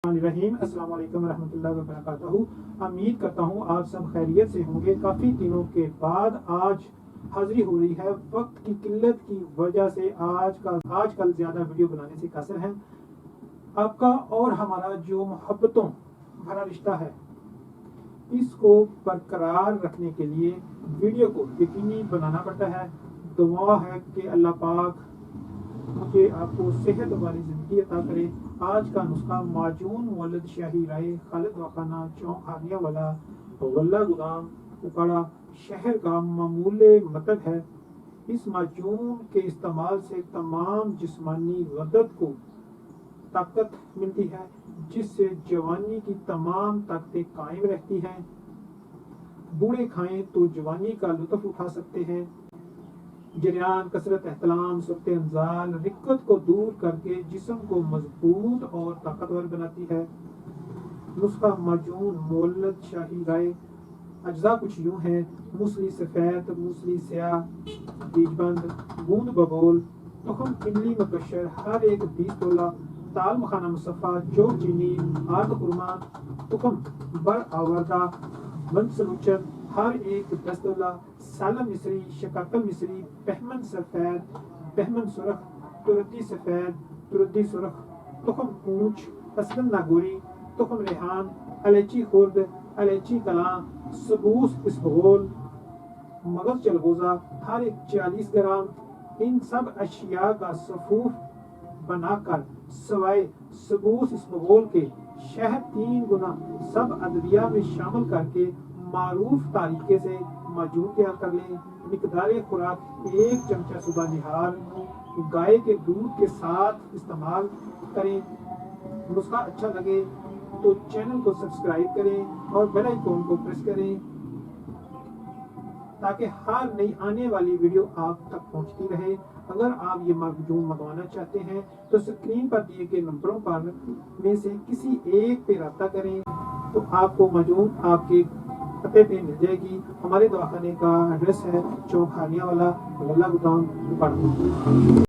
रहीम अस्सलाम वालेकुम रहमतुल्लाहि व बरकातहू। उम्मीद करता हूँ आप सब खैरियत से होंगे। काफ़ी दिनों के बाद आज हाजिरी हो रही है। वक्त की किल्लत की वजह से आजकल ज़्यादा वीडियो बनाने से कासिर हैं। आपका और हमारा जो मोहब्बतों भरा रिश्ता है, इसको बरकरार रखने के लिए वीडियो को यकीनी बनाना पड़ता है। दुआ है कि अल्लाह पाक मुझे आपको सेहत वाली ज़िंदगी अता करे। आज का नुस्खा माजून वलद शाही राय खालिद वाखाना चौक हानिया वाला वल्ला गुदाम उकाड़ा शहर का मामूले मतलब है। इस माजून के इस्तेमाल से तमाम जिस्मानी वदत को ताकत मिलती है, जिससे जवानी की तमाम ताकतें कायम रहती हैं। बूढ़े खाएं तो जवानी का लुत्फ उठा सकते हैं। जरियान, कसरत, एहतलाम, सुरत अंजाल, रिक्कत को दूर करके जिस्म को मजबूत और ताकतवर बनाती है। नुस्खा माजून मोलद शाही राय। अज्जा कुछ यूँ हैं: मूसली सफ़ेद, मूसली स्याह, बीजबंद, बूंद बबोल, तुखम इमली मकशर हर एक 20 तोला, ताल मखाना मुसफ़ा, चौक चीनी, आर्द खुरमा, तुखम बर आवर्दा, मनसलूचन हर एक 10 तोला, सालम मिस्री, शकाकल मिस्री, पहमन सफ़ेद, पहमन सुरख, तुरदी सफ़ेद, तुरदी सुरख, तुखम ऊंच, असलन नागोरी, तुखम रेहान, अलैची खुर्द, अलैची कलां, सबूस इसबगोल, मगज चलगोज़ा हर एक 40 ग्राम। इन सब अशिया का सफूफ बनाकर सवाए सबूस इसबगोल के शहद 3 गुना सब अदविया में शामिल करके मारूफ तरीके से माजून तैयार कर लें। मिकदार खुराक 1 चमचा सुबह निहार गाय के दूध के साथ इस्तेमाल करें। नुस्खा अच्छा लगे तो चैनल को सब्सक्राइब करें और बेल आइकन को प्रेस करें, ताकि हर नई आने वाली वीडियो आप तक पहुंचती रहे। अगर आप ये माजून मंगवाना चाहते हैं तो स्क्रीन पर दिए गए नंबरों पर में से किसी एक पे रब्ता करें, तो आपको माजून आपके पते पे मिल जाएगी। हमारे दवाखाने का एड्रेस है चौक हानिया वाला वल्ला गुदाम उकाड़ा।